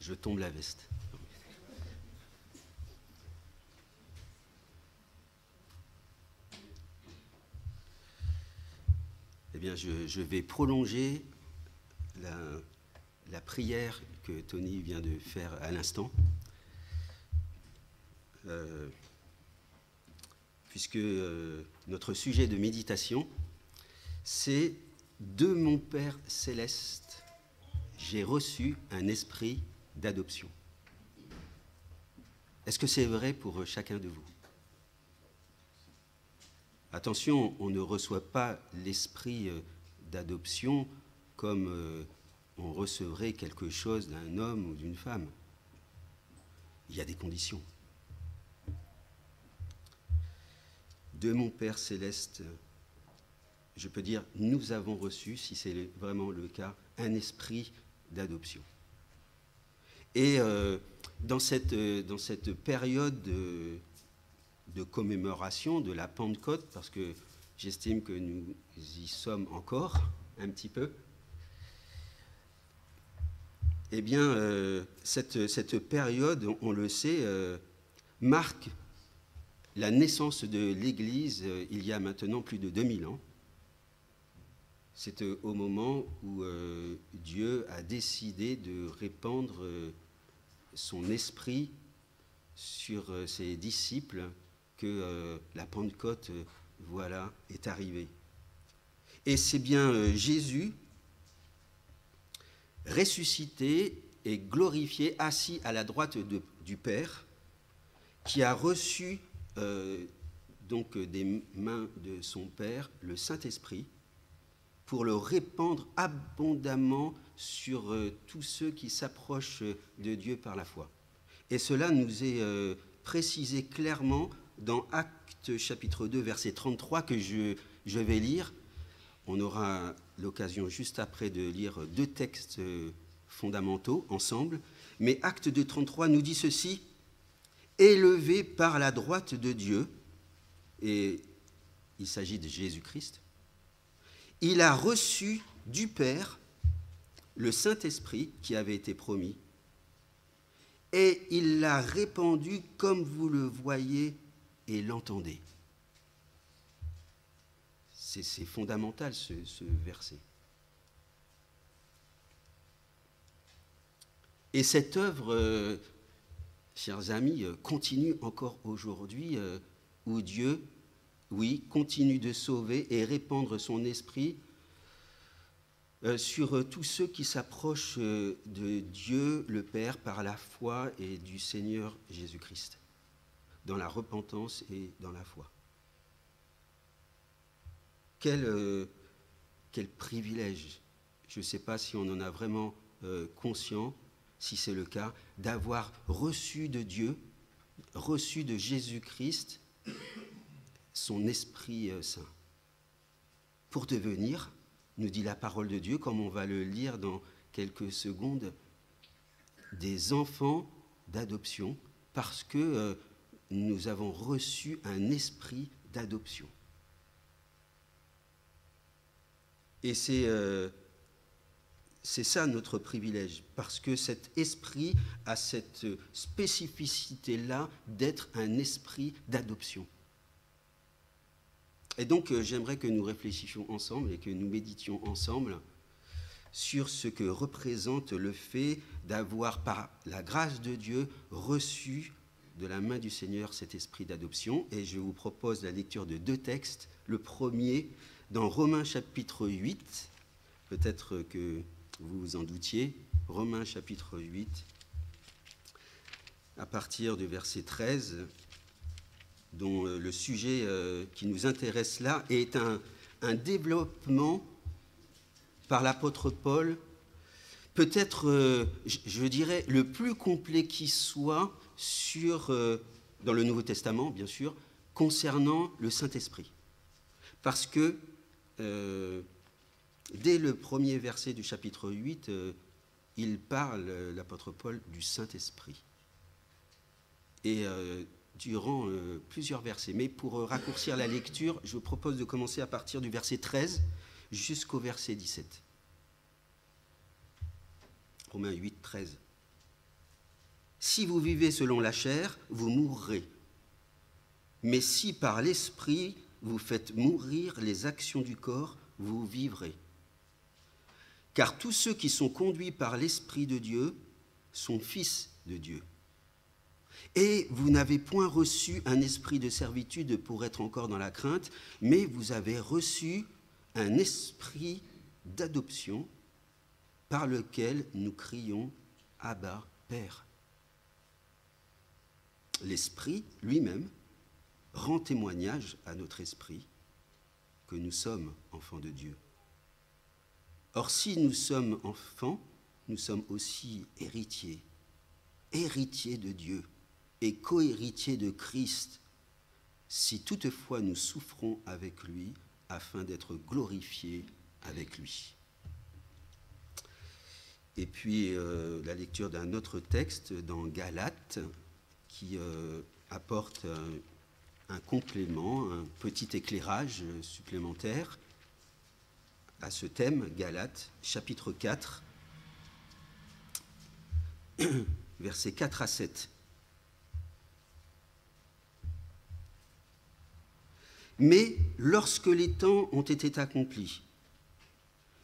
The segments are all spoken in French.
Je tombe la veste. Eh bien, je vais prolonger la prière que Tony vient de faire à l'instant, puisque notre sujet de méditation, c'est « De mon Père céleste, j'ai reçu un esprit d'adoption ». Est-ce que c'est vrai pour chacun de vous? Attention, on ne reçoit pas l'esprit d'adoption comme on recevrait quelque chose d'un homme ou d'une femme. Il y a des conditions. De mon Père céleste, je peux dire, nous avons reçu, si c'est vraiment le cas, un esprit d'adoption. Et dans cette période de commémoration de la Pentecôte, parce que j'estime que nous y sommes encore un petit peu, eh bien, cette période, on le sait, marque la naissance de l'Église il y a maintenant plus de 2000 ans. C'est au moment où Dieu a décidé de répandre son esprit sur ses disciples que la Pentecôte, voilà, est arrivée. Et c'est bien Jésus, ressuscité et glorifié, assis à la droite du Père, qui a reçu donc des mains de son Père le Saint-Esprit pour le répandre abondamment sur tous ceux qui s'approchent de Dieu par la foi. Et cela nous est précisé clairement dans Actes chapitre 2, verset 33, que je vais lire. On aura l'occasion juste après de lire deux textes fondamentaux ensemble. Mais Actes 2, 33 nous dit ceci: « Élevé par la droite de Dieu », et il s'agit de Jésus-Christ, il a reçu du Père le Saint-Esprit qui avait été promis, et il l'a répandu comme vous le voyez et l'entendez. C'est fondamental ce verset. Et cette œuvre, chers amis, continue encore aujourd'hui, où Dieu, oui, continue de sauver et répandre son esprit sur tous ceux qui s'approchent de Dieu le Père par la foi et du Seigneur Jésus-Christ, dans la repentance et dans la foi. Quel privilège, je ne sais pas si on en a vraiment conscient, si c'est le cas, d'avoir reçu de Dieu, reçu de Jésus-Christ, son Esprit Saint, pour devenir, nous dit la parole de Dieu, comme on va le lire dans quelques secondes, des enfants d'adoption, parce que nous avons reçu un esprit d'adoption. Et c'est ça notre privilège, parce que cet esprit a cette spécificité-là d'être un esprit d'adoption. Et donc, j'aimerais que nous réfléchissions ensemble et que nous méditions ensemble sur ce que représente le fait d'avoir, par la grâce de Dieu, reçu de la main du Seigneur cet esprit d'adoption. Et je vous propose la lecture de deux textes. Le premier, dans Romains chapitre 8, peut-être que vous vous en doutiez, Romains chapitre 8, à partir du verset 13, dont le sujet qui nous intéresse là est un développement par l'apôtre Paul, peut-être, je dirais, le plus complet qui soit dans le Nouveau Testament, bien sûr, concernant le Saint-Esprit. Parce que dès le premier verset du chapitre 8, il parle, l'apôtre Paul, du Saint-Esprit. Et durant plusieurs versets. Mais pour raccourcir la lecture, je vous propose de commencer à partir du verset 13 jusqu'au verset 17. Romains 8, 13. Si vous vivez selon la chair, vous mourrez. Mais si par l'Esprit vous faites mourir les actions du corps, vous vivrez. Car tous ceux qui sont conduits par l'Esprit de Dieu sont fils de Dieu. Et vous n'avez point reçu un esprit de servitude pour être encore dans la crainte, mais vous avez reçu un esprit d'adoption par lequel nous crions « Abba, Père ». L'Esprit lui-même rend témoignage à notre esprit que nous sommes enfants de Dieu. Or, si nous sommes enfants, nous sommes aussi héritiers, héritiers de Dieu et co-héritiers de Christ, si toutefois nous souffrons avec lui, afin d'être glorifiés avec lui. Et puis, la lecture d'un autre texte dans Galates, qui apporte un complément, un petit éclairage supplémentaire à ce thème, Galates, chapitre 4, versets 4 à 7. Mais lorsque les temps ont été accomplis,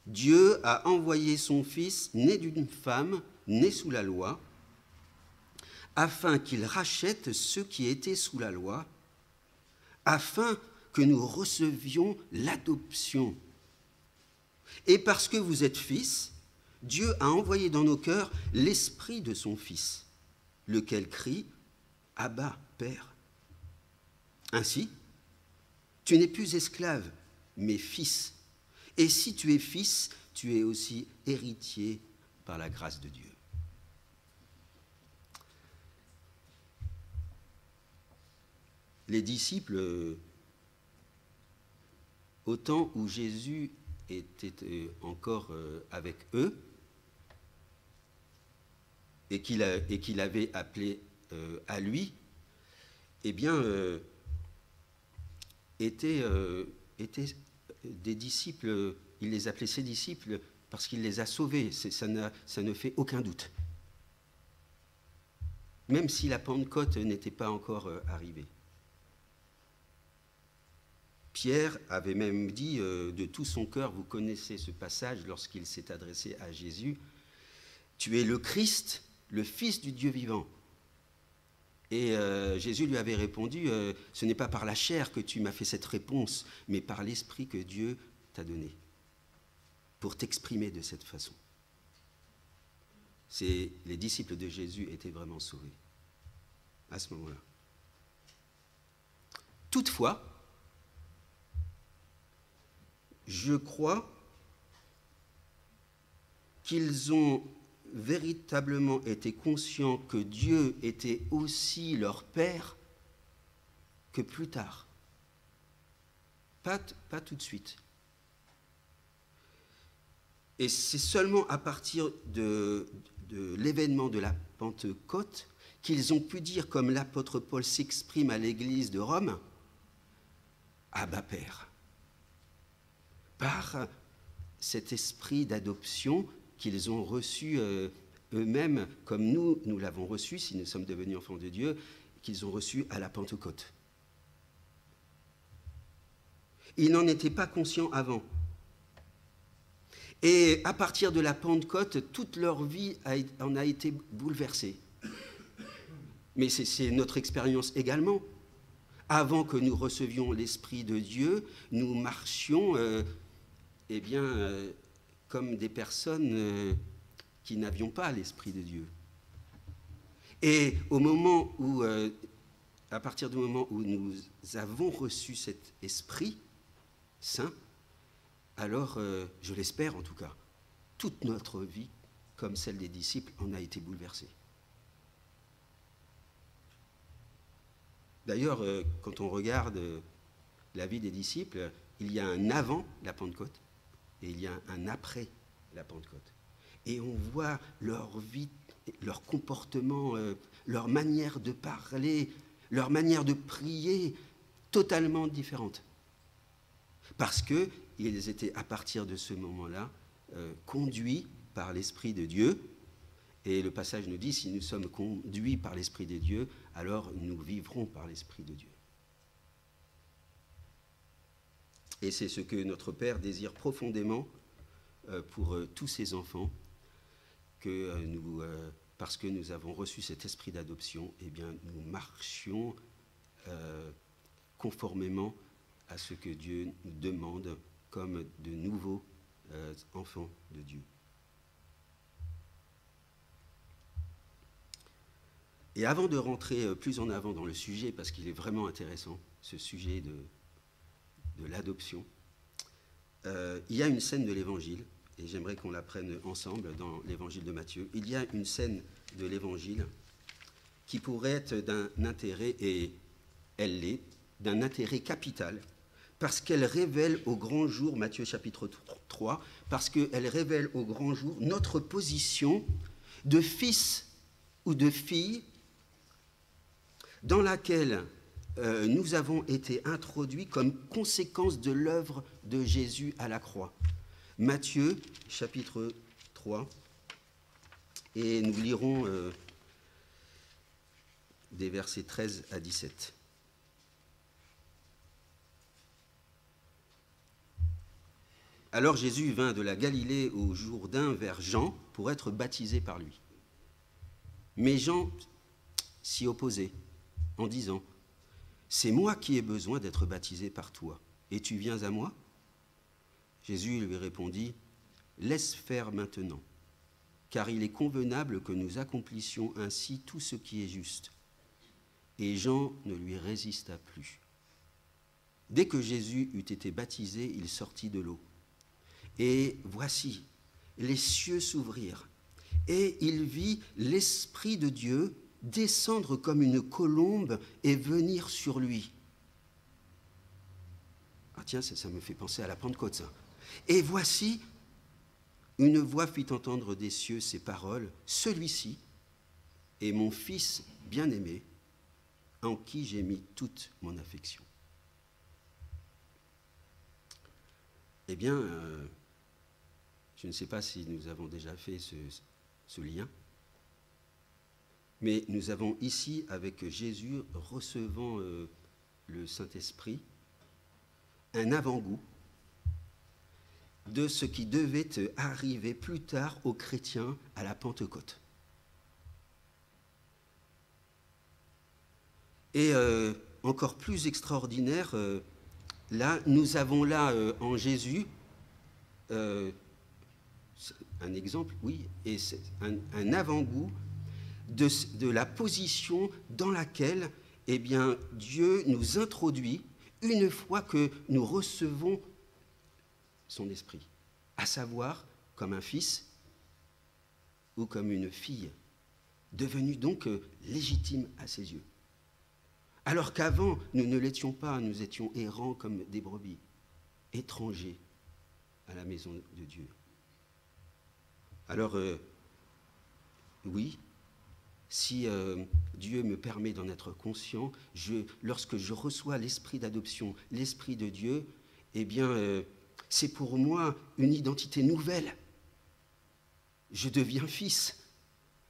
Dieu a envoyé son Fils, né d'une femme, né sous la loi, afin qu'il rachète ceux qui étaient sous la loi, afin que nous recevions l'adoption. Et parce que vous êtes fils, Dieu a envoyé dans nos cœurs l'esprit de son Fils, lequel crie « Abba, Père ». Ainsi, tu n'es plus esclave, mais fils. Et si tu es fils, tu es aussi héritier par la grâce de Dieu. Les disciples, au temps où Jésus était encore avec eux et qu'il avait appelé à lui, eh bien, étaient des disciples, il les appelait ses disciples parce qu'il les a sauvés, ça ne fait aucun doute. Même si la Pentecôte n'était pas encore arrivée. Pierre avait même dit de tout son cœur, vous connaissez ce passage lorsqu'il s'est adressé à Jésus, « Tu es le Christ, le Fils du Dieu vivant ». Et Jésus lui avait répondu, « Ce n'est pas par la chair que tu m'as fait cette réponse, mais par l'Esprit que Dieu t'a donné, pour t'exprimer de cette façon. » Les disciples de Jésus étaient vraiment sauvés à ce moment-là. Toutefois, je crois qu'ils ont véritablement été conscients que Dieu était aussi leur Père que plus tard. Pas tout de suite. Et c'est seulement à partir de l'événement de la Pentecôte qu'ils ont pu dire, comme l'apôtre Paul s'exprime à l'église de Rome, « Abba, Père ». Par cet esprit d'adoption qu'ils ont reçu eux-mêmes, comme nous l'avons reçu, si nous sommes devenus enfants de Dieu, qu'ils ont reçu à la Pentecôte. Ils n'en étaient pas conscients avant. Et à partir de la Pentecôte, toute leur vie en a été bouleversée. Mais c'est notre expérience également. Avant que nous recevions l'Esprit de Dieu, nous marchions comme des personnes qui n'avions pas l'Esprit de Dieu. Et à partir du moment où nous avons reçu cet Esprit Saint, alors, je l'espère en tout cas, toute notre vie, comme celle des disciples, en a été bouleversée. D'ailleurs, quand on regarde la vie des disciples, il y a un avant la Pentecôte et il y a un après la Pentecôte. Et on voit leur vie, leur comportement, leur manière de parler, leur manière de prier, totalement différente. Parce qu'ils étaient, à partir de ce moment-là, conduits par l'Esprit de Dieu Et le passage nous dit, si nous sommes conduits par l'Esprit de Dieu, alors nous vivrons par l'Esprit de Dieu. Et c'est ce que notre Père désire profondément pour tous ses enfants, que nous, parce que nous avons reçu cet esprit d'adoption, eh bien, nous marchions conformément à ce que Dieu nous demande comme de nouveaux enfants de Dieu. Et avant de rentrer plus en avant dans le sujet, parce qu'il est vraiment intéressant, ce sujet de l'adoption, il y a une scène de l'Évangile, et j'aimerais qu'on la prenne ensemble dans l'Évangile de Matthieu. Il y a une scène de l'Évangile qui pourrait être d'un intérêt, et elle l'est, d'un intérêt capital, parce qu'elle révèle au grand jour, Matthieu chapitre 3, parce qu'elle révèle au grand jour notre position de fils ou de fille dans laquelle nous avons été introduits comme conséquence de l'œuvre de Jésus à la croix. Matthieu, chapitre 3, et nous lirons des versets 13 à 17. Alors Jésus vint de la Galilée au Jourdain vers Jean pour être baptisé par lui. Mais Jean s'y opposait en disant, « C'est moi qui ai besoin d'être baptisé par toi, et tu viens à moi ?» Jésus lui répondit, « Laisse faire maintenant, car il est convenable que nous accomplissions ainsi tout ce qui est juste. » Et Jean ne lui résista plus. Dès que Jésus eut été baptisé, il sortit de l'eau. Et voici, les cieux s'ouvrirent, et il vit l'Esprit de Dieu descendre comme une colombe et venir sur lui. Ah tiens, ça me fait penser à la Pentecôte, ça. Et voici, une voix fit entendre des cieux ces paroles, « Celui-ci est mon Fils bien-aimé, en qui j'ai mis toute mon affection. » Eh bien, je ne sais pas si nous avons déjà fait ce lien, mais nous avons ici, avec Jésus recevant le Saint-Esprit, un avant-goût de ce qui devait arriver plus tard aux chrétiens à la Pentecôte. Et encore plus extraordinaire, là, nous avons là en Jésus un exemple, oui, et c'est un avant-goût de la position dans laquelle, eh bien, Dieu nous introduit une fois que nous recevons son esprit, à savoir comme un fils ou comme une fille, devenu donc légitime à ses yeux. Alors qu'avant, nous ne l'étions pas, nous étions errants comme des brebis, étrangers à la maison de Dieu. Alors, oui, si Dieu me permet d'en être conscient, lorsque je reçois l'esprit d'adoption, l'esprit de Dieu, eh bien, c'est pour moi une identité nouvelle. Je deviens fils,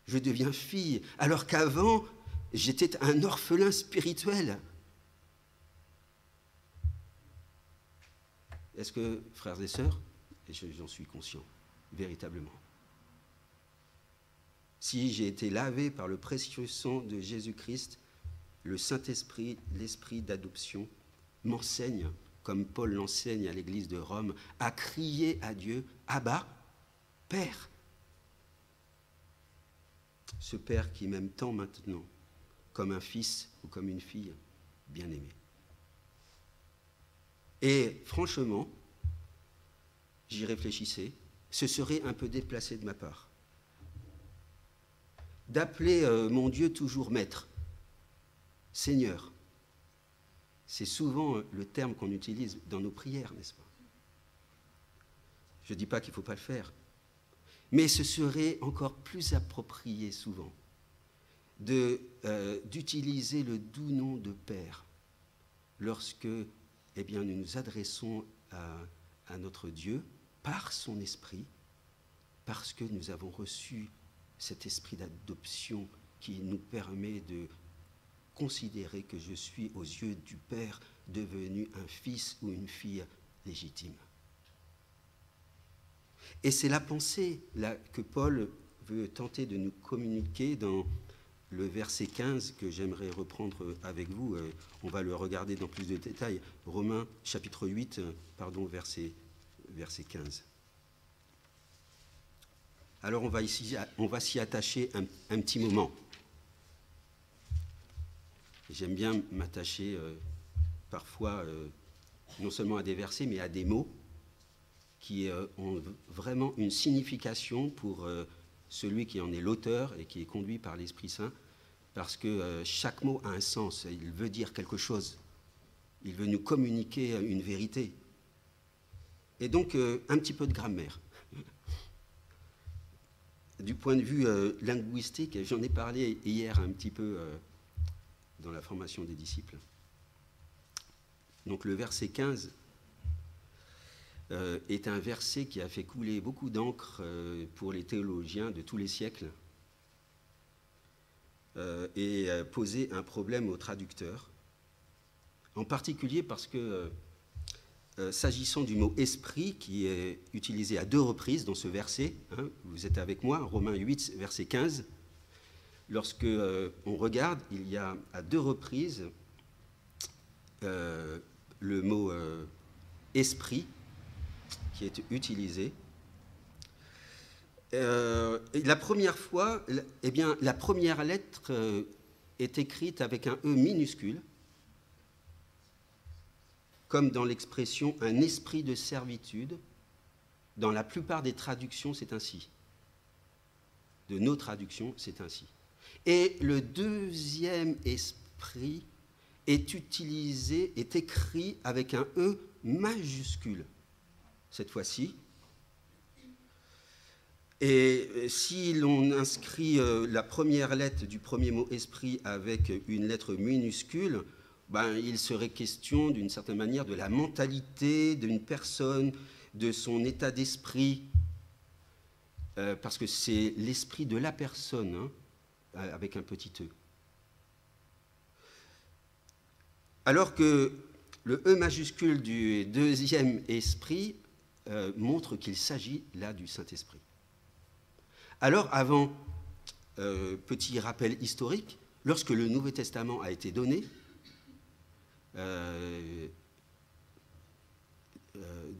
je deviens fille, alors qu'avant, j'étais un orphelin spirituel. Est-ce que, frères et sœurs, et j'en suis conscient, véritablement, si j'ai été lavé par le précieux sang de Jésus-Christ, le Saint-Esprit, l'Esprit d'adoption, m'enseigne, comme Paul l'enseigne à l'église de Rome, à crier à Dieu, « Abba, Père !» Ce Père qui m'aime tant maintenant, comme un fils ou comme une fille bien-aimée. Et franchement, j'y réfléchissais, ce serait un peu déplacé de ma part d'appeler mon Dieu toujours maître, Seigneur. C'est souvent le terme qu'on utilise dans nos prières, n'est-ce pas? Je ne dis pas qu'il ne faut pas le faire, mais ce serait encore plus approprié souvent d'utiliser le doux nom de Père lorsque eh bien, nous nous adressons à notre Dieu par son esprit, parce que nous avons reçu cet esprit d'adoption qui nous permet de considérer que je suis aux yeux du Père devenu un fils ou une fille légitime. Et c'est la pensée là, que Paul veut tenter de nous communiquer dans le verset 15 que j'aimerais reprendre avec vous. On va le regarder dans plus de détails. Romains chapitre 8, verset 15. Alors on va s'y attacher un petit moment. J'aime bien m'attacher parfois non seulement à des versets, mais à des mots qui ont vraiment une signification pour celui qui en est l'auteur et qui est conduit par l'Esprit Saint, parce que chaque mot a un sens, il veut dire quelque chose, il veut nous communiquer une vérité. Et donc un petit peu de grammaire. Du point de vue linguistique, j'en ai parlé hier un petit peu dans la formation des disciples. Donc le verset 15 est un verset qui a fait couler beaucoup d'encre pour les théologiens de tous les siècles et posé un problème aux traducteurs, en particulier parce que s'agissant du mot « esprit » qui est utilisé à 2 reprises dans ce verset, hein, vous êtes avec moi, Romains 8, verset 15, lorsque on regarde, il y a à 2 reprises le mot « esprit » qui est utilisé. Et la première fois, eh bien, la première lettre est écrite avec un « e » minuscule, comme dans l'expression « un esprit de servitude ». Dans la plupart des traductions, c'est ainsi. De nos traductions, c'est ainsi. Et le deuxième esprit est utilisé, est écrit avec un « e » majuscule, cette fois-ci. Et si l'on inscrit la première lettre du premier mot « esprit » avec une lettre minuscule, il serait question, d'une certaine manière, de la mentalité d'une personne, de son état d'esprit, parce que c'est l'esprit de la personne, hein, avec un petit « e ». Alors que le « e » majuscule du deuxième esprit montre qu'il s'agit là du Saint-Esprit. Alors, avant, petit rappel historique, lorsque le Nouveau Testament a été donné,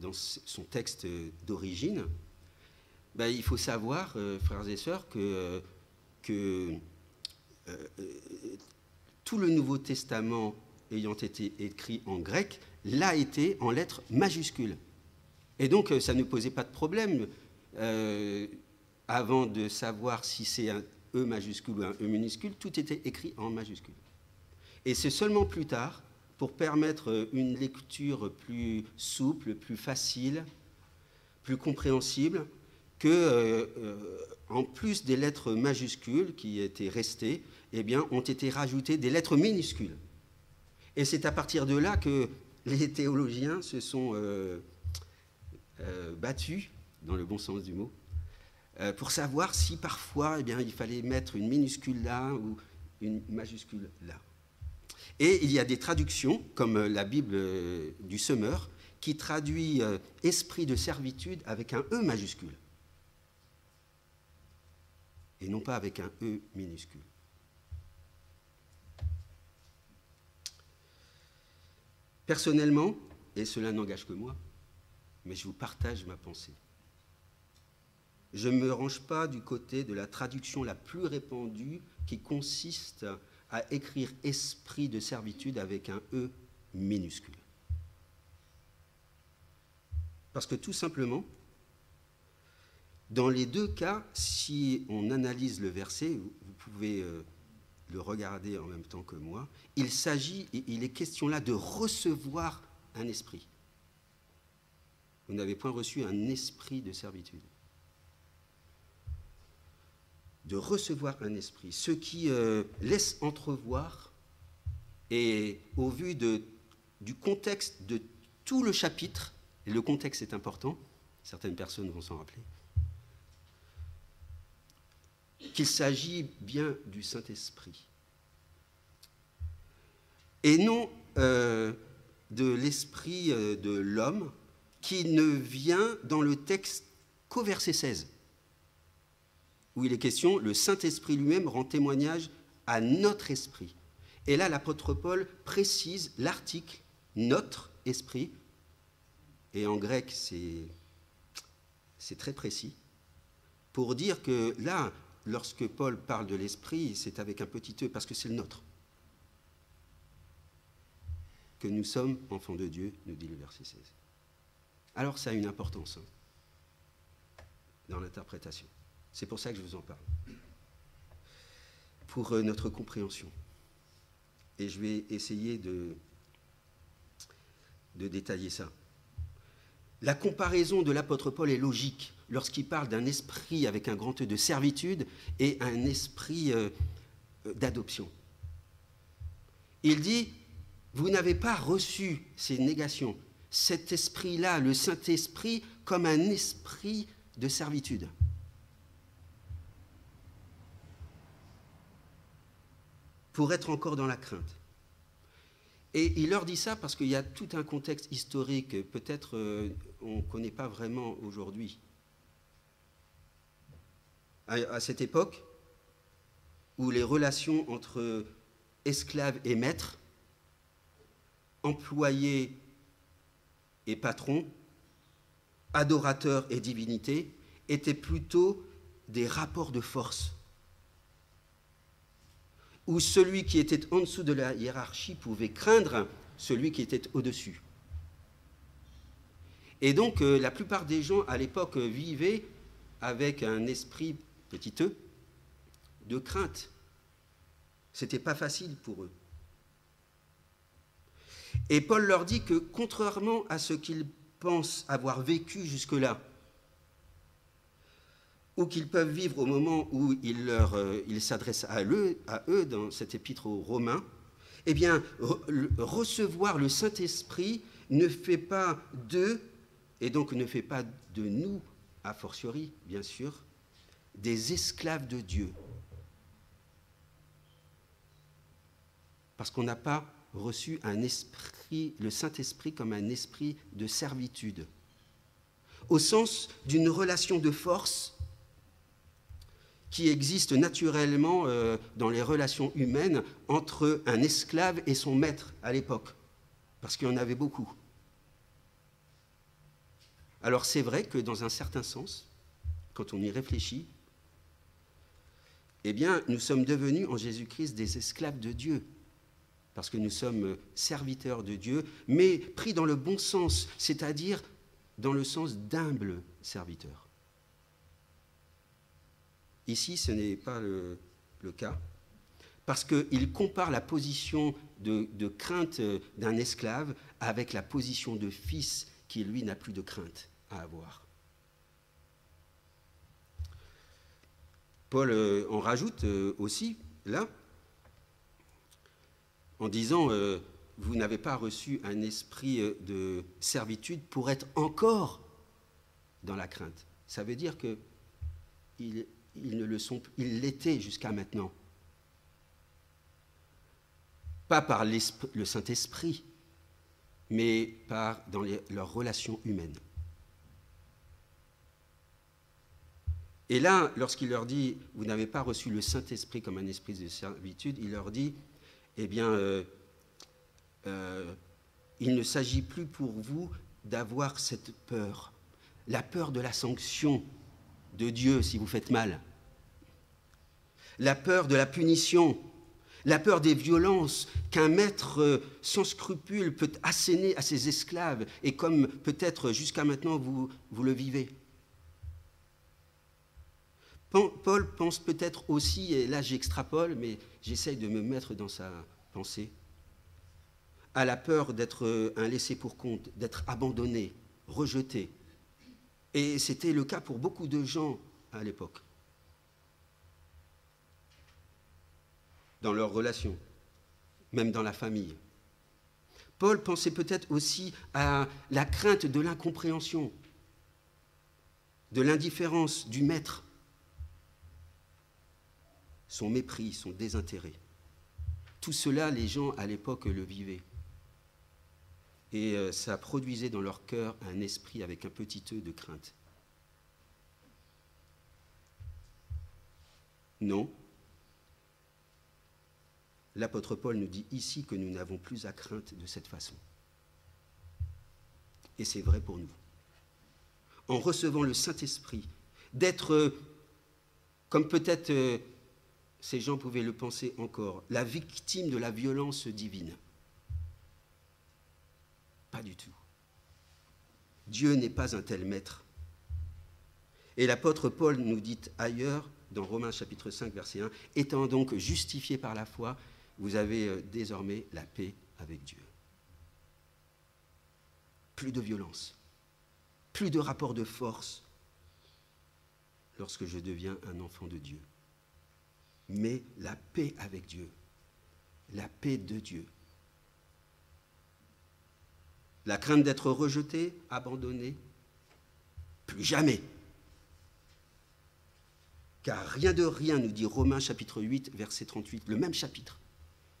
dans son texte d'origine, il faut savoir, frères et sœurs, que tout le Nouveau Testament ayant été écrit en grec, l'a été en lettres majuscules. Et donc, ça ne posait pas de problème avant de savoir si c'est un E majuscule ou un E minuscule, tout était écrit en majuscule. Et c'est seulement plus tard, pour permettre une lecture plus souple, plus facile, plus compréhensible, que, en plus des lettres majuscules qui étaient restées, eh bien, ont été rajoutées des lettres minuscules. Et c'est à partir de là que les théologiens se sont battus, dans le bon sens du mot, pour savoir si parfois, eh bien, il fallait mettre une minuscule là ou une majuscule là. Et il y a des traductions, comme la Bible du Semeur, qui traduit « esprit de servitude » avec un « E » majuscule, et non pas avec un « E » minuscule. Personnellement, et cela n'engage que moi, mais je vous partage ma pensée, je ne me range pas du côté de la traduction la plus répandue qui consiste à écrire « esprit de servitude » avec un « E » minuscule. Parce que tout simplement, dans les 2 cas, si on analyse le verset, vous pouvez le regarder en même temps que moi, il est question là de recevoir un esprit. Vous n'avez point reçu un esprit de servitude. De recevoir un esprit, ce qui laisse entrevoir, et au vu du contexte de tout le chapitre, et le contexte est important, certaines personnes vont s'en rappeler, qu'il s'agit bien du Saint-Esprit. Et non de l'esprit de l'homme qui ne vient dans le texte qu'au verset 16, où il est question, le Saint-Esprit lui-même rend témoignage à notre esprit. Et là, l'apôtre Paul précise l'article « notre esprit », et en grec, c'est très précis, pour dire que là, lorsque Paul parle de l'esprit, c'est avec un petit « e », parce que c'est le nôtre. Que nous sommes enfants de Dieu, nous dit le verset 16. Alors ça a une importance dans l'interprétation. C'est pour ça que je vous en parle. Pour notre compréhension. Et je vais essayer de détailler ça. La comparaison de l'apôtre Paul est logique lorsqu'il parle d'un esprit avec un grand E de servitude et un esprit d'adoption. Il dit, vous n'avez pas reçu ces négations, cet esprit-là, le Saint-Esprit, comme un esprit de servitude. Pour être encore dans la crainte. Et il leur dit ça parce qu'il y a tout un contexte historique, peut-être on ne connaît pas vraiment aujourd'hui. À cette époque, où les relations entre esclaves et maîtres, employés et patrons, adorateurs et divinités, étaient plutôt des rapports de force, où celui qui était en dessous de la hiérarchie pouvait craindre celui qui était au-dessus. Et donc, la plupart des gens à l'époque vivaient avec un esprit, petit e, de crainte. C'était pas facile pour eux. Et Paul leur dit que, contrairement à ce qu'ils pensent avoir vécu jusque-là, ou qu'ils peuvent vivre au moment où il s'adresse à eux dans cette épître aux Romains, eh bien, recevoir le Saint-Esprit ne fait pas d'eux, et donc ne fait pas de nous, a fortiori, bien sûr, des esclaves de Dieu. Parce qu'on n'a pas reçu un esprit, le Saint-Esprit comme un esprit de servitude, au sens d'une relation de force qui existe naturellement dans les relations humaines entre un esclave et son maître à l'époque, parce qu'il y en avait beaucoup. Alors c'est vrai que dans un certain sens, quand on y réfléchit, eh bien, nous sommes devenus en Jésus-Christ des esclaves de Dieu, parce que nous sommes serviteurs de Dieu, mais pris dans le bon sens, c'est-à-dire dans le sens d'humble serviteur. Ici, ce n'est pas le cas, parce qu'il compare la position de crainte d'un esclave avec la position de fils qui, lui, n'a plus de crainte à avoir. Paul en rajoute aussi, là, en disant vous n'avez pas reçu un esprit de servitude pour être encore dans la crainte. Ça veut dire qu'ils ne le sont, ils l'étaient jusqu'à maintenant. Pas par le Saint-Esprit, mais dans leurs relations humaines. Et là, lorsqu'il leur dit « Vous n'avez pas reçu le Saint-Esprit comme un esprit de servitude », il leur dit « Eh bien, il ne s'agit plus pour vous d'avoir cette peur, la peur de la sanction de Dieu si vous faites mal, la peur de la punition, la peur des violences qu'un maître sans scrupule peut asséner à ses esclaves, et comme peut-être jusqu'à maintenant vous le vivez. » Paul pense peut-être aussi, et là j'extrapole, mais j'essaye de me mettre dans sa pensée, à la peur d'être un laissé pour compte, d'être abandonné, rejeté. Et c'était le cas pour beaucoup de gens à l'époque, dans leurs relations, même dans la famille. Paul pensait peut-être aussi à la crainte de l'incompréhension, de l'indifférence du maître. son mépris, son désintérêt. Tout cela, les gens à l'époque le vivaient. Et ça produisait dans leur cœur un esprit avec un petit e de crainte. Non. L'apôtre Paul nous dit ici que nous n'avons plus à crainte de cette façon. Et c'est vrai pour nous. En recevant le Saint-Esprit, d'être, comme peut-être ces gens pouvaient le penser encore, la victime de la violence divine. Pas du tout. Dieu n'est pas un tel maître. Et l'apôtre Paul nous dit ailleurs, dans Romains chapitre 5, verset 1, « Étant donc justifiés par la foi, vous avez désormais la paix avec Dieu. » Plus de violence, plus de rapport de force lorsque je deviens un enfant de Dieu. Mais la paix avec Dieu, la paix de Dieu. La crainte d'être rejeté, abandonné, plus jamais. Car rien de rien, nous dit Romains chapitre 8, verset 38, le même chapitre,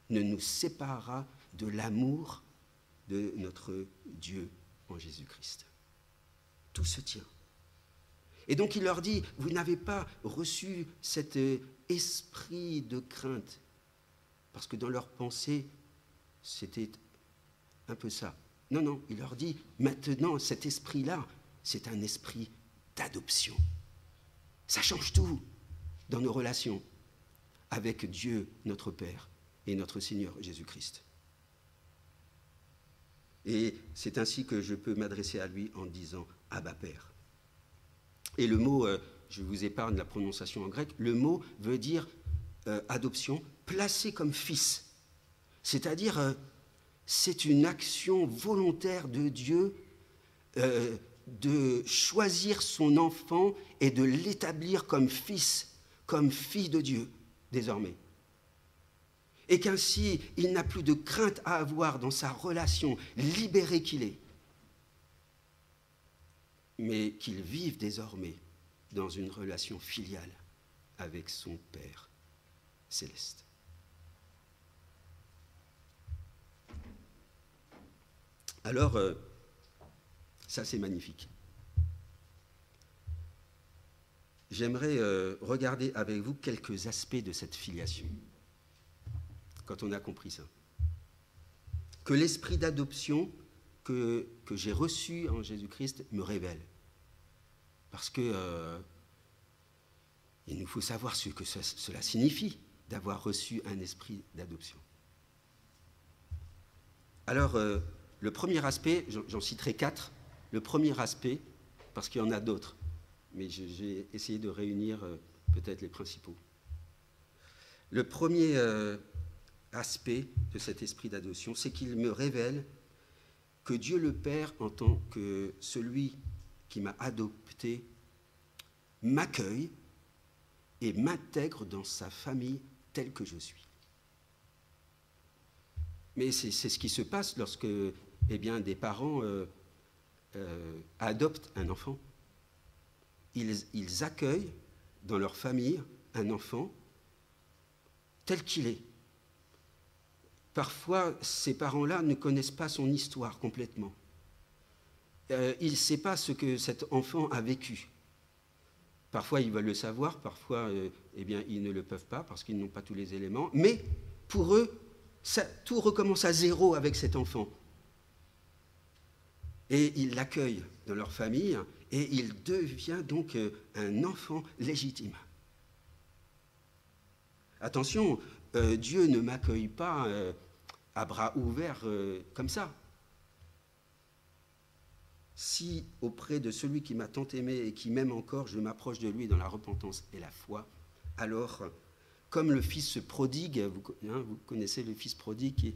ne nous séparera de l'amour de notre Dieu en Jésus-Christ. Tout se tient. Et donc il leur dit, vous n'avez pas reçu cet esprit de crainte, parce que dans leur pensée, c'était un peu ça. Non, non, il leur dit, maintenant, cet esprit-là, c'est un esprit d'adoption. Ça change tout dans nos relations avec Dieu, notre Père, et notre Seigneur Jésus-Christ. Et c'est ainsi que je peux m'adresser à lui en disant « Abba Père ». Et le mot, je vous épargne la prononciation en grec, le mot veut dire adoption, placé comme fils. C'est-à-dire, c'est une action volontaire de Dieu de choisir son enfant et de l'établir comme fils, comme fille de Dieu, désormais. Et qu'ainsi, il n'a plus de crainte à avoir dans sa relation, libéré qu'il est, mais qu'il vive désormais dans une relation filiale avec son Père céleste. Alors, ça c'est magnifique. J'aimerais regarder avec vous quelques aspects de cette filiation, quand on a compris ça. Que l'esprit d'adoption que j'ai reçu en Jésus-Christ me révèle. Parce que il nous faut savoir ce que cela signifie d'avoir reçu un esprit d'adoption. Alors, le premier aspect, j'en citerai 4, le premier aspect, parce qu'il y en a d'autres, mais j'ai essayé de réunir peut-être les principaux. Le premier aspect de cet esprit d'adoption, c'est qu'il me révèle que Dieu le Père, en tant que celui qui m'a adopté, m'accueille et m'intègre dans sa famille telle que je suis. Mais c'est ce qui se passe lorsque des parents adoptent un enfant. Ils accueillent dans leur famille un enfant tel qu'il est. Parfois, ces parents-là ne connaissent pas son histoire complètement. Ils ne savent pas ce que cet enfant a vécu. Parfois, ils veulent le savoir, parfois, ils ne le peuvent pas parce qu'ils n'ont pas tous les éléments. Mais pour eux, tout recommence à zéro avec cet enfant. Et ils l'accueillent dans leur famille et il devient donc un enfant légitime. Attention, Dieu ne m'accueille pas à bras ouverts comme ça. Si auprès de celui qui m'a tant aimé et qui m'aime encore, je m'approche de lui dans la repentance et la foi, alors, comme le fils prodigue, vous connaissez le fils prodigue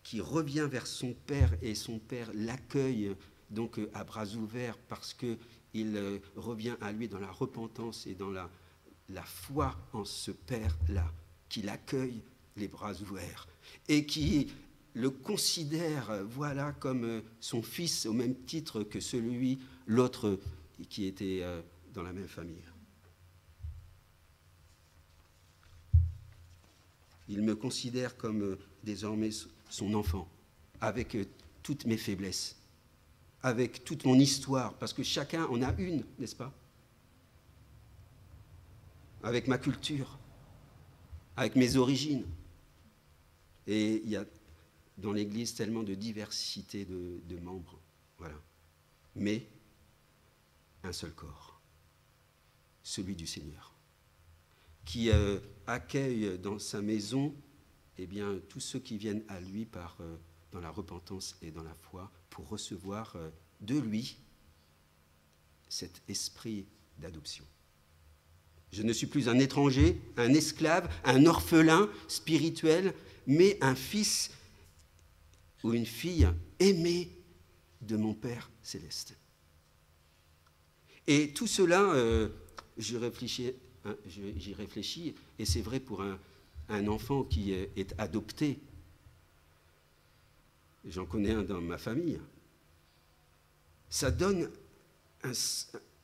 qui revient vers son père et son père l'accueille donc à bras ouverts parce qu'il revient à lui dans la repentance et dans la foi en ce père-là, qui l'accueille les bras ouverts et qui le considère comme son fils au même titre que l'autre qui était dans la même famille. Il me considère comme désormais son enfant, avec toutes mes faiblesses, avec toute mon histoire, parce que chacun en a une, n'est-ce pas? Avec ma culture, avec mes origines. Et il y a dans l'Église tellement de diversité de membres. Voilà. Mais un seul corps, celui du Seigneur, qui accueille dans sa maison tous ceux qui viennent à lui dans la repentance et dans la foi pour recevoir de lui cet esprit d'adoption. Je ne suis plus un étranger, un esclave, un orphelin spirituel, mais un fils ou une fille aimée de mon Père céleste. Et tout cela, j'y réfléchis, et c'est vrai pour un enfant qui est adopté. J'en connais un dans ma famille. Ça donne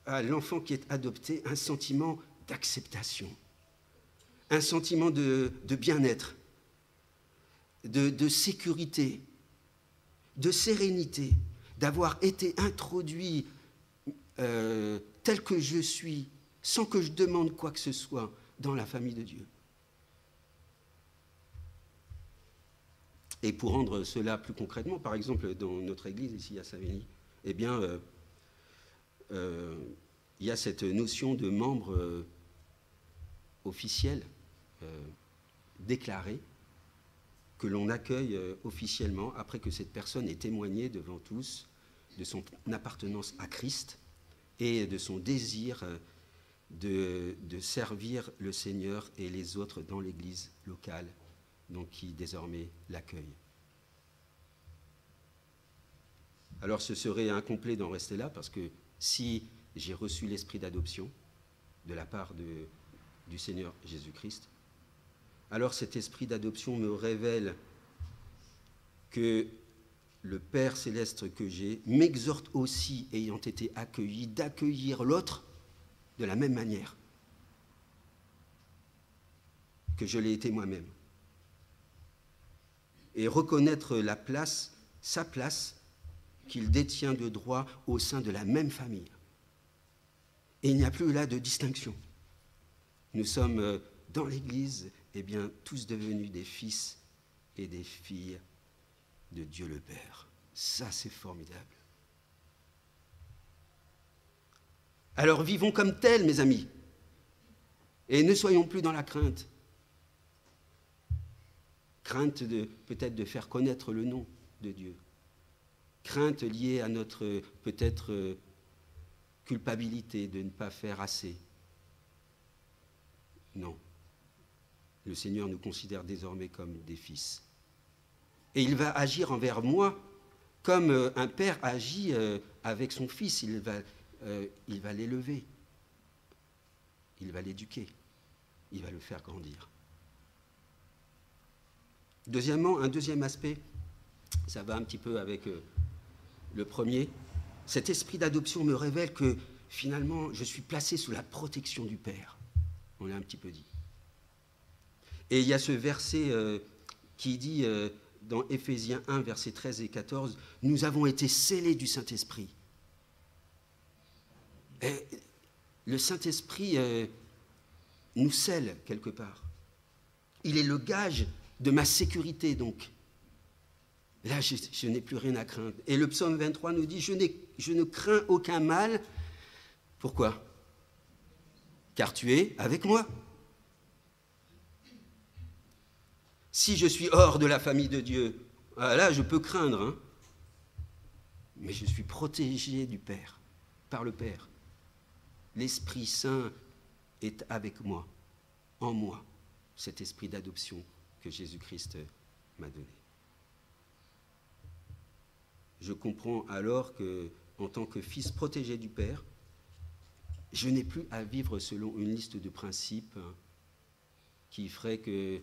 à l'enfant qui est adopté un sentiment d'acceptation, un sentiment de bien-être, de sécurité, de sérénité, d'avoir été introduit tel que je suis, sans que je demande quoi que ce soit, dans la famille de Dieu. Et pour rendre cela plus concrètement, par exemple, dans notre église ici à Savigny, il y a cette notion de membre officiel, déclaré, que l'on accueille officiellement après que cette personne ait témoigné devant tous de son appartenance à Christ et de son désir de servir le Seigneur et les autres dans l'église locale, donc qui désormais l'accueille. Alors ce serait incomplet d'en rester là, parce que si j'ai reçu l'esprit d'adoption de la part du Seigneur Jésus-Christ, alors cet esprit d'adoption me révèle que le Père céleste que j'ai m'exhorte aussi, ayant été accueilli, d'accueillir l'autre de la même manière que je l'ai été moi-même. Et reconnaître sa place qu'il détient de droit au sein de la même famille. Et il n'y a plus là de distinction. Nous sommes dans l'Église, tous devenus des fils et des filles de Dieu le Père. Ça, c'est formidable. Alors vivons comme tels, mes amis, et ne soyons plus dans la crainte. Crainte peut-être de faire connaître le nom de Dieu. Crainte liée à notre peut-être culpabilité de ne pas faire assez. Non. Le Seigneur nous considère désormais comme des fils. Et il va agir envers moi comme un père agit avec son fils. Il va l'élever. Il va l'éduquer. Il va le faire grandir. Deuxièmement, un deuxième aspect, ça va un petit peu avec le premier. Cet esprit d'adoption me révèle que finalement, je suis placé sous la protection du Père. On l'a un petit peu dit. Et il y a ce verset qui dit dans Éphésiens 1, versets 13 et 14, « Nous avons été scellés du Saint-Esprit. » Le Saint-Esprit nous scelle quelque part. Il est le gage de ma sécurité, donc. Là, je n'ai plus rien à craindre. Et le psaume 23 nous dit, je ne crains aucun mal. Pourquoi? Car tu es avec moi. Si je suis hors de la famille de Dieu, là, je peux craindre. Hein. Mais je suis protégé du Père, par le Père. L'Esprit Saint est avec moi, en moi, cet esprit d'adoption que Jésus-Christ m'a donné. Je comprends alors que, en tant que fils protégé du Père, je n'ai plus à vivre selon une liste de principes qui ferait que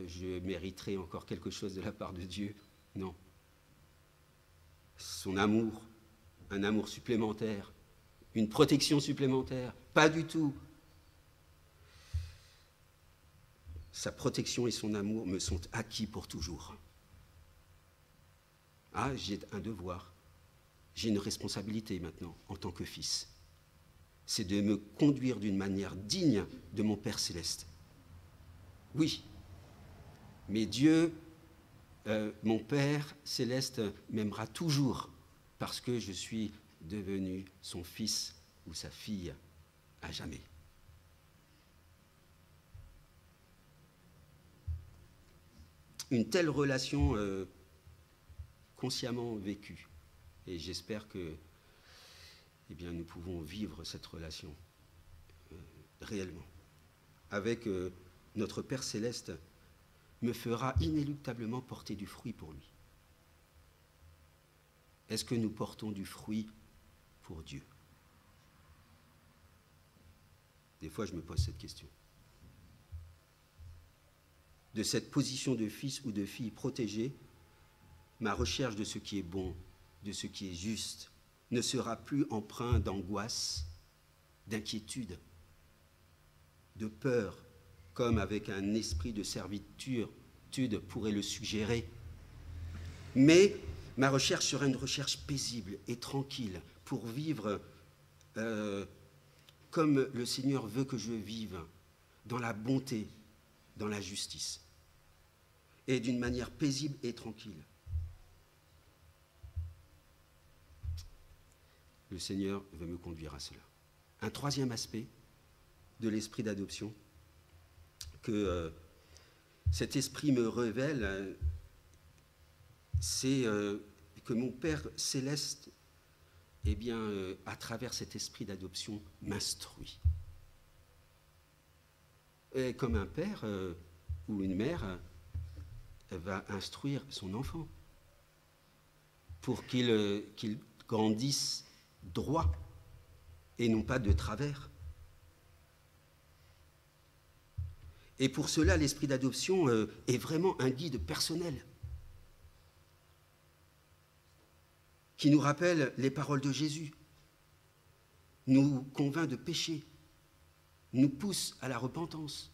je mériterais encore quelque chose de la part de Dieu. Non. Son amour, un amour supplémentaire, une protection supplémentaire, pas du tout. sa protection et son amour me sont acquis pour toujours. Ah, j'ai un devoir, j'ai une responsabilité maintenant en tant que fils. C'est de me conduire d'une manière digne de mon Père céleste. Oui, mais Dieu, mon Père céleste, m'aimera toujours parce que je suis devenu son fils ou sa fille à jamais. Une telle relation consciemment vécue, et j'espère que nous pouvons vivre cette relation réellement avec notre Père céleste, me fera inéluctablement porter du fruit pour lui. Est-ce que nous portons du fruit pour Dieu? Des fois, je me pose cette question. De cette position de fils ou de fille protégée, ma recherche de ce qui est bon, de ce qui est juste, ne sera plus empreint d'angoisse, d'inquiétude, de peur, comme avec un esprit de servitude pourrait le suggérer. Mais ma recherche sera une recherche paisible et tranquille pour vivre comme le Seigneur veut que je vive, dans la bonté, dans la justice, et d'une manière paisible et tranquille. Le Seigneur veut me conduire à cela. Un troisième aspect de l'esprit d'adoption que cet esprit me révèle, c'est que mon Père céleste, à travers cet esprit d'adoption, m'instruit. Et comme un père ou une mère va instruire son enfant pour qu'il grandisse droit et non pas de travers. Et pour cela, l'esprit d'adoption est vraiment un guide personnel qui nous rappelle les paroles de Jésus, nous convainc de péché, nous pousse à la repentance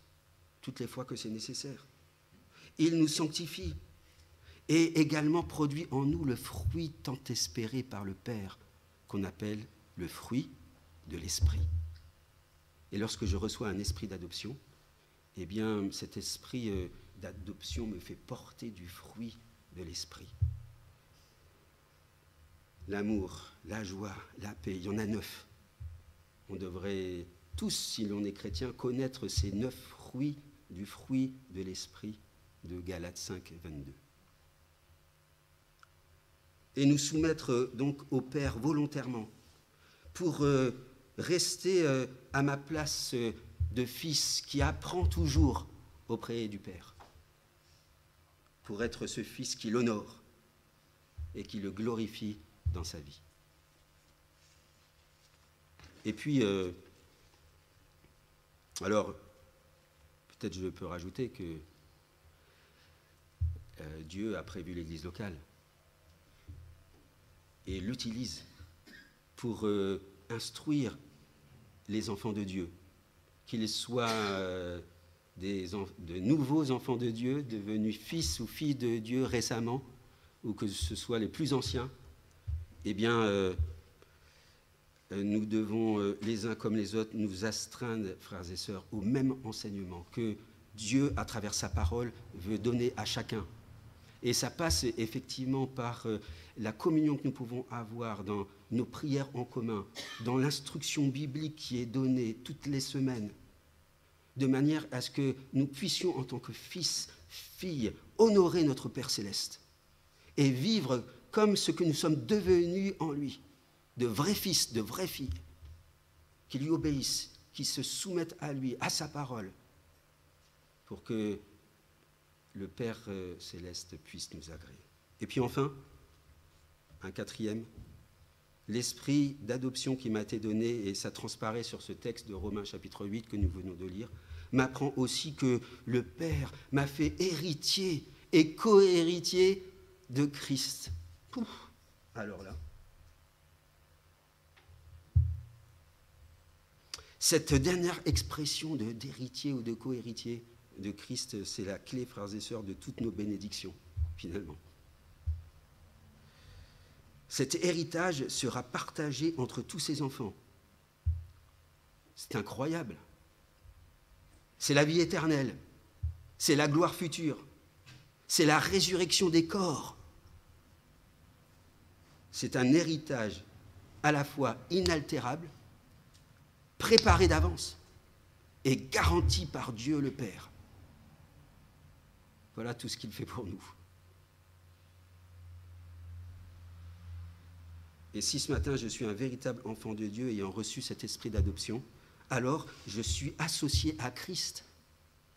toutes les fois que c'est nécessaire. Il nous sanctifie et également produit en nous le fruit tant espéré par le Père, qu'on appelle le fruit de l'esprit. Et lorsque je reçois un esprit d'adoption, cet esprit d'adoption me fait porter du fruit de l'esprit. L'amour, la joie, la paix, il y en a 9. On devrait tous, si l'on est chrétien, connaître ces 9 fruits du fruit de l'esprit de Galates 5, 22. Et nous soumettre donc au Père volontairement pour rester à ma place de fils qui apprend toujours auprès du Père, pour être ce fils qui l'honore et qui le glorifie dans sa vie. Et puis, alors, peut-être je peux rajouter que Dieu a prévu l'Église locale et l'utilise pour instruire les enfants de Dieu, qu'ils soient de nouveaux enfants de Dieu, devenus fils ou filles de Dieu récemment, ou que ce soit les plus anciens. Nous devons, les uns comme les autres, nous astreindre, frères et sœurs, au même enseignement que Dieu, à travers sa parole, veut donner à chacun. Et ça passe effectivement par la communion que nous pouvons avoir dans nos prières en commun, dans l'instruction biblique qui est donnée toutes les semaines, de manière à ce que nous puissions, en tant que fils, filles, honorer notre Père céleste et vivre comme ce que nous sommes devenus en lui, de vrais fils, de vraies filles, qui lui obéissent, qui se soumettent à lui, à sa parole, pour que le Père céleste puisse nous agréer. Et puis enfin, un quatrième, l'esprit d'adoption qui m'a été donné, et ça transparaît sur ce texte de Romains chapitre 8 que nous venons de lire, m'apprend aussi que le Père m'a fait héritier et co-héritier de Christ. Pouf, alors là, cette dernière expression d'héritier ou de co-héritier de Christ, c'est la clé, frères et sœurs, de toutes nos bénédictions, finalement. Cet héritage sera partagé entre tous ses enfants. C'est incroyable. C'est la vie éternelle. C'est la gloire future. C'est la résurrection des corps. C'est un héritage à la fois inaltérable, préparé d'avance et garanti par Dieu le Père. Voilà tout ce qu'il fait pour nous. Et si ce matin je suis un véritable enfant de Dieu ayant reçu cet esprit d'adoption, alors je suis associé à Christ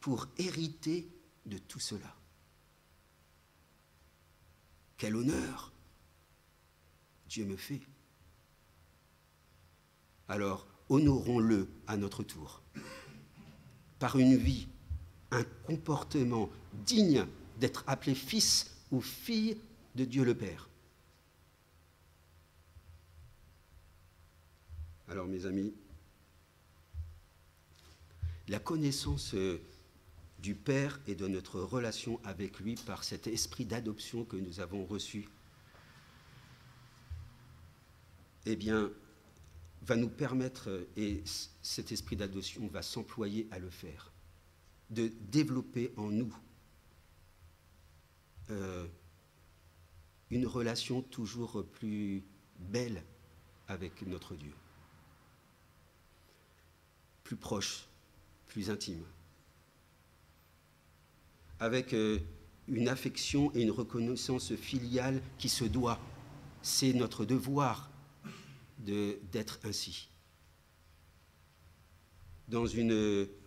pour hériter de tout cela. Quel honneur Dieu me fait. Alors, honorons-le à notre tour, par une vie, un comportement digne d'être appelé fils ou fille de Dieu le Père. Alors, mes amis, la connaissance du Père et de notre relation avec lui par cet esprit d'adoption que nous avons reçu, eh bien, va nous permettre, et cet esprit d'adoption va s'employer à le faire, de développer en nous une relation toujours plus belle avec notre Dieu, plus proche, plus intime, avec une affection et une reconnaissance filiale qui se doit. C'est notre devoir d'être ainsi,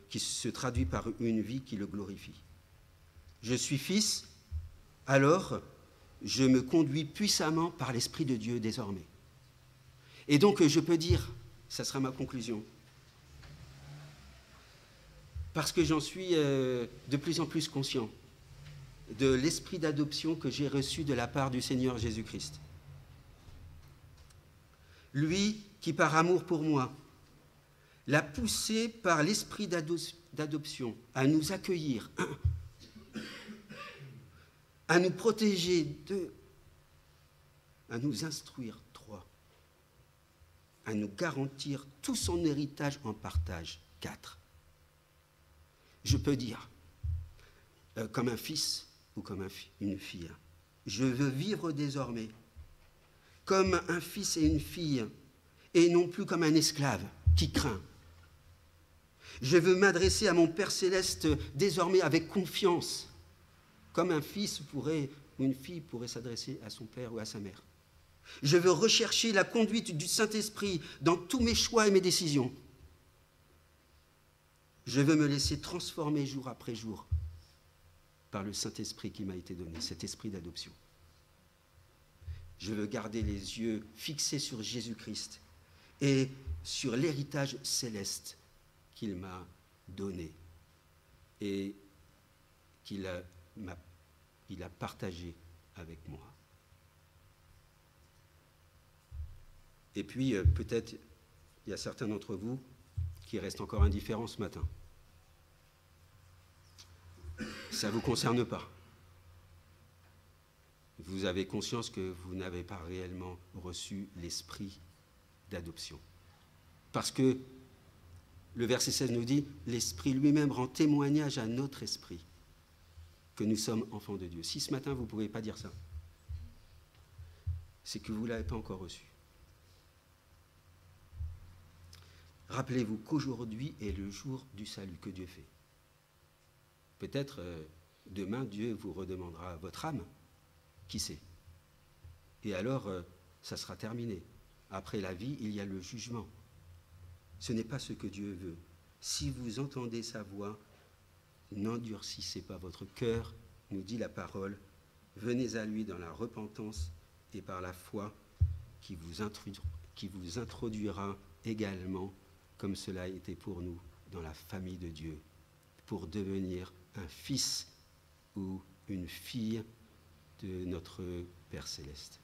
qui se traduit par une vie qui le glorifie. Je suis fils, alors je me conduis puissamment par l'Esprit de Dieu désormais. Et donc je peux dire, ça sera ma conclusion, parce que j'en suis de plus en plus conscient de l'esprit d'adoption que j'ai reçu de la part du Seigneur Jésus-Christ. Lui qui, par amour pour moi, l'a poussé par l'esprit d'adoption à nous accueillir, à nous protéger, à nous instruire, à nous garantir tout son héritage en partage, 4. Je peux dire, comme un fils ou comme une fille, je veux vivre désormais comme un fils et une fille, et non plus comme un esclave qui craint. Je veux m'adresser à mon Père céleste désormais avec confiance, comme un fils ou une fille pourrait s'adresser à son père ou à sa mère. Je veux rechercher la conduite du Saint-Esprit dans tous mes choix et mes décisions. Je veux me laisser transformer jour après jour par le Saint-Esprit qui m'a été donné, cet esprit d'adoption. Je veux garder les yeux fixés sur Jésus-Christ et sur l'héritage céleste qu'il m'a donné et qu'il a partagé avec moi. Et puis, peut-être, il y a certains d'entre vous qui restent encore indifférents ce matin. Ça ne vous concerne pas. Vous avez conscience que vous n'avez pas réellement reçu l'esprit d'adoption. Parce que le verset 16 nous dit, l'Esprit lui-même rend témoignage à notre esprit que nous sommes enfants de Dieu. Si ce matin vous ne pouvez pas dire ça, c'est que vous ne l'avez pas encore reçu. Rappelez-vous qu'aujourd'hui est le jour du salut que Dieu fait. Peut-être demain, Dieu vous redemandera votre âme. Qui sait? Et alors, ça sera terminé. Après la vie, il y a le jugement. Ce n'est pas ce que Dieu veut. Si vous entendez sa voix, n'endurcissez pas votre cœur, nous dit la parole. Venez à lui dans la repentance et par la foi qui vous introduira également, comme cela a été pour nous, dans la famille de Dieu, pour devenir un fils ou une fille de notre Père céleste.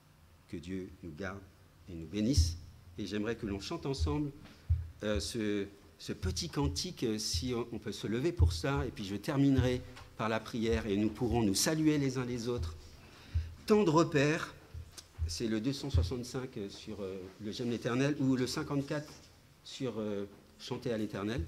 Que Dieu nous garde et nous bénisse. Et j'aimerais que l'on chante ensemble ce ce petit cantique, si on peut se lever pour ça, et puis je terminerai par la prière, et nous pourrons nous saluer les uns les autres. Tendre Père, c'est le 265 sur le J'aime l'Éternel, ou le 54 sur Chanter à l'Éternel.